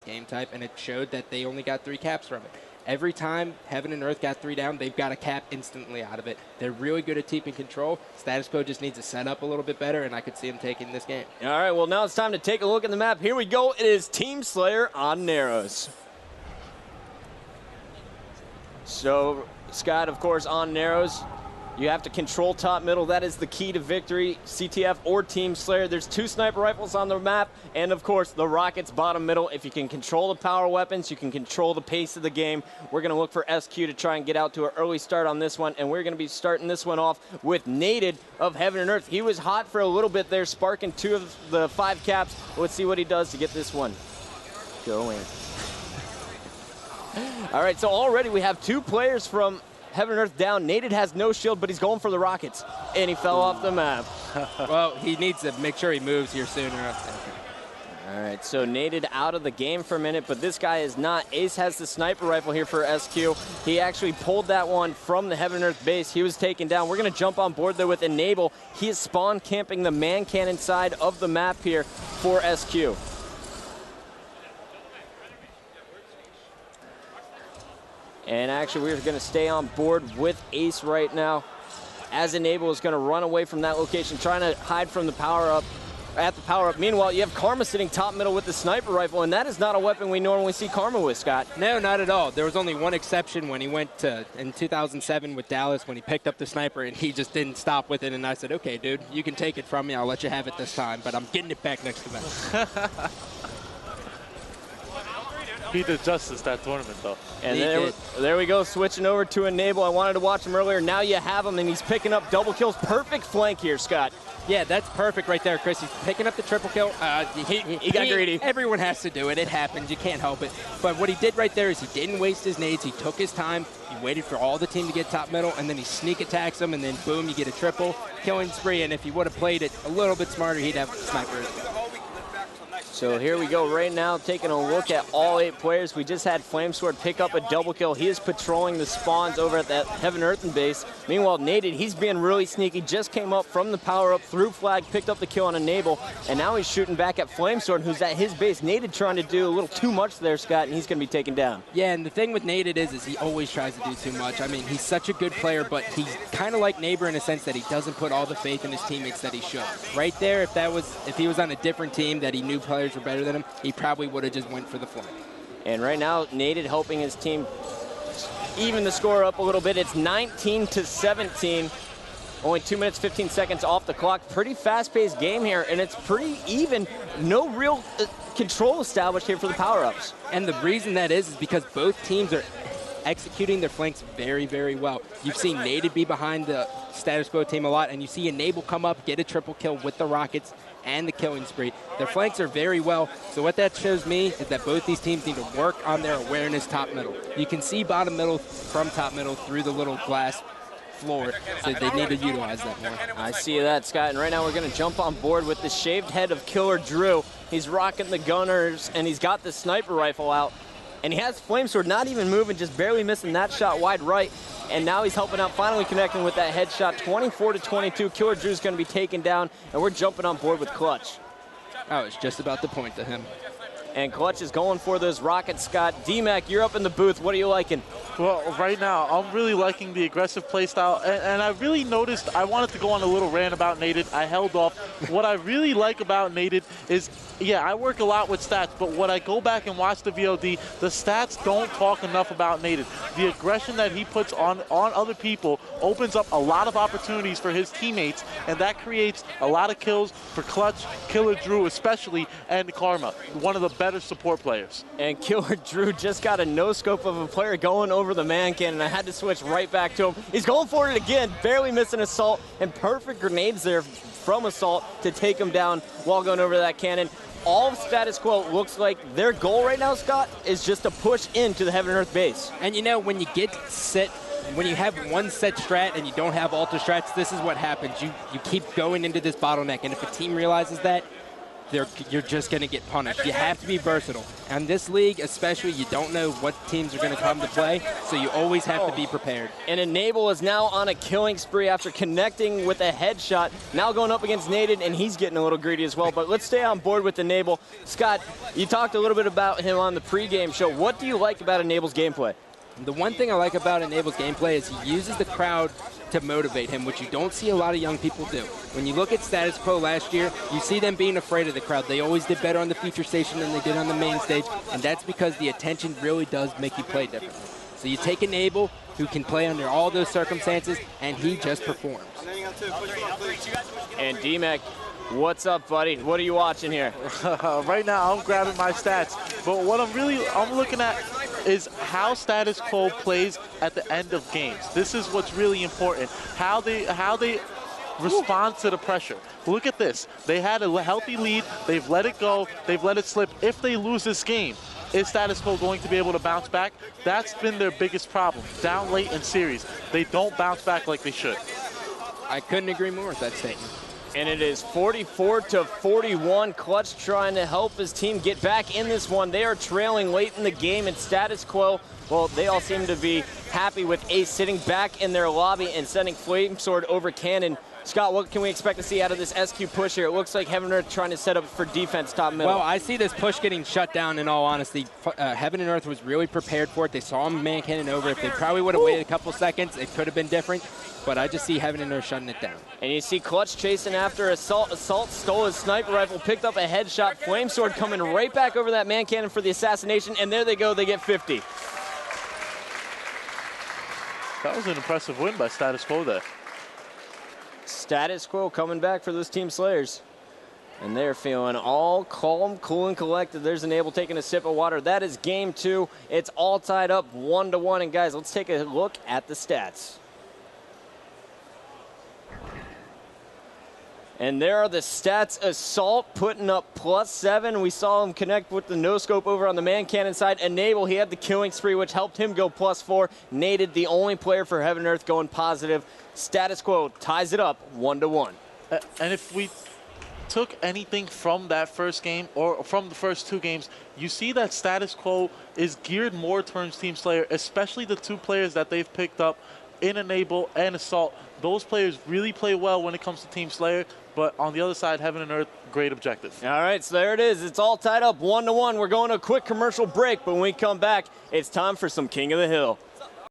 game type, and it showed that they only got 3 caps from it. Every time Heaven and Earth got 3 down, they've got a cap instantly out of it. They're really good at keeping control. Status Quo just needs to set up a little bit better, and I could see them taking this game. All right, well, now it's time to take a look at the map. Here we go. It is Team Slayer on Narrows. So, Scott, of course, on Narrows, you have to control top middle. That is the key to victory, CTF or Team Slayer. There's 2 sniper rifles on the map, and of course, the rockets bottom middle. If you can control the power weapons, you can control the pace of the game. We're going to look for SQ to try and get out to an early start on this one, and we're going to be starting this one off with Naded of Heaven and Earth. He was hot for a little bit there, sparking 2 of the 5 caps. Let's see what he does to get this one going. All right, so already we have 2 players from Heaven and Earth down. Naded has no shield, but he's going for the rockets, and he fell off the map. Well, he needs to make sure he moves here sooner. All right, so Naded out of the game for a minute, but this guy is not. Ace has the sniper rifle here for SQ. He actually pulled that one from the Heaven and Earth base. He was taken down. We're going to jump on board there with Enable. He is spawn camping the man cannon side of the map here for SQ. And actually, we're going to stay on board with Ace right now, as Enable is going to run away from that location, trying to hide from the power-up, at the power-up. Meanwhile, you have Karma sitting top middle with the sniper rifle, and that is not a weapon we normally see Karma with, Scott. No, not at all. There was only one exception when he went to, in 2007 with Dallas, when he picked up the sniper, and he just didn't stop with it, and I said, okay, dude, you can take it from me. I'll let you have it this time, but I'm getting it back next event. He did justice that tournament, though. And there we go, switching over to Enable. I wanted to watch him earlier. Now you have him, and he's picking up double kills. Perfect flank here, Scott. Yeah, that's perfect right there, Chris. He's picking up the triple kill. He got greedy. Everyone has to do it. It happens. You can't help it. But what he did right there is he didn't waste his nades. He took his time. He waited for all the team to get top middle, and then he sneak attacks them, and then boom, you get a triple killing spree. And if he would have played it a little bit smarter, he'd have snipers. So here we go right now, taking a look at all 8 players. We just had Flamesword pick up a double kill. He is patrolling the spawns over at that Heaven Earthen base. Meanwhile, Naded, he's being really sneaky. Just came up from the power-up, through flag, picked up the kill on Enable, and now he's shooting back at Flamesword, who's at his base. Naded trying to do a little too much there, Scott, and he's going to be taken down. Yeah, and the thing with Naded is he always tries to do too much. I mean, he's such a good player, but he's kind of like Neighbor in a sense that he doesn't put all the faith in his teammates that he should. Right there, if he was on a different team that he knew players were better than him, he probably would have just went for the flank. And right now, Naded helping his team even the score up a little bit. It's 19-17. Only 2 minutes, 15 seconds off the clock. Pretty fast-paced game here, and it's pretty even. No real control established here for the power-ups. And the reason that is because both teams are executing their flanks very, very well. You've seen Naded be behind the Status Quo team a lot, and you see Enable come up, get a triple kill with the rockets and the killing spree. Their flanks are very well, so what that shows me is that both these teams need to work on their awareness top middle. You can see bottom middle from top middle through the little glass floor, so they need to utilize that more. I see that, Scott, and right now we're going to jump on board with the shaved head of Killer Drew. He's rocking the gunners, and he's got the sniper rifle out, and he has Flamesword not even moving, just barely missing that shot wide right. And now he's helping out, finally connecting with that headshot. 24-22. Killer Drew's going to be taken down, and we're jumping on board with Clutch. I was just about to point to him. And Clutch is going for those rockets, Scott. D-Mac, you're up in the booth. What are you liking? Well, right now, I'm really liking the aggressive play style, and I really noticed I wanted to go on a little rant about Naded. I held off. What I really like about Naded is, yeah, I work a lot with stats, but when I go back and watch the VOD, the stats don't talk enough about Naded. The aggression that he puts on other people opens up a lot of opportunities for his teammates, and that creates a lot of kills for Clutch, Killer Drew especially, and Karma, one of the better support players. And Killer Drew just got a no-scope of a player going over the man cannon, and I had to switch right back to him. He's going for it again, barely missing Assault, and perfect grenades there from Assault to take him down while going over that cannon. All of Status Quo looks like their goal right now, Scott, is just to push into the Heaven and Earth base. And you know, when you get set, when you have one set strat and you don't have alter strats, this is what happens. You keep going into this bottleneck, and if a team realizes that, you're just going to get punished. You have to be versatile. And this league, especially, you don't know what teams are going to come to play, so you always have to be prepared. And Enable is now on a killing spree after connecting with a headshot. Now going up against Naded, and he's getting a little greedy as well. But let's stay on board with Enable. Scott, you talked a little bit about him on the pregame show. What do you like about Enable's gameplay? The one thing I like about Enable's gameplay is he uses the crowd to motivate him, which you don't see a lot of young people do. When you look at Status Quo last year, you see them being afraid of the crowd. They always did better on the feature station than they did on the main stage, and that's because the attention really does make you play differently. So you take Enable, who can play under all those circumstances, and he just performs. And D-Mac, what's up, buddy? What are you watching here? Right now, I'm grabbing my stats, but what I'm looking at is how Status Quo plays at the end of games. This is what's really important. How they respond to the pressure. Look at this. They had a healthy lead. They've let it go. They've let it slip. If they lose this game, is Status Quo going to be able to bounce back? That's been their biggest problem. Down late in series, they don't bounce back like they should. I couldn't agree more with that statement. And it is 44-41. Clutch trying to help his team get back in this one. They are trailing late in the game, and Status Quo, well, they all seem to be happy with Ace sitting back in their lobby and sending Flame Sword over Cannon. Scott, what can we expect to see out of this SQ push here? It looks like Heaven and Earth trying to set up for defense top middle. Well, I see this push getting shut down, in all honesty. Heaven and Earth was really prepared for it. They saw him man cannon over. If they probably would have waited a couple seconds, it could have been different. But I just see Heaven and Earth shutting it down. And you see Clutch chasing after Assault. Assault stole his sniper rifle, picked up a headshot. Flame Sword coming right back over that man cannon for the assassination, and there they go. They get 50. That was an impressive win by Status Quo there. Status Quo coming back for those Team Slayers. And they're feeling all calm, cool, and collected. There's Enable taking a sip of water. That is game 2. It's all tied up 1-1. And guys, let's take a look at the stats. And there are the stats. Assault putting up +7. We saw him connect with the no-scope over on the man cannon side. Enable, he had the killing spree, which helped him go +4. Naded, the only player for Heaven and Earth going positive. Status Quo ties it up 1-1. And if we took anything from that first game or from the first 2 games, you see that Status Quo is geared more towards Team Slayer, especially the 2 players that they've picked up in Enable and Assault. Those players really play well when it comes to Team Slayer, but on the other side, Heaven and Earth, great objective. All right, so there it is. It's all tied up 1-1. We're going to a quick commercial break, but when we come back, it's time for some King of the Hill.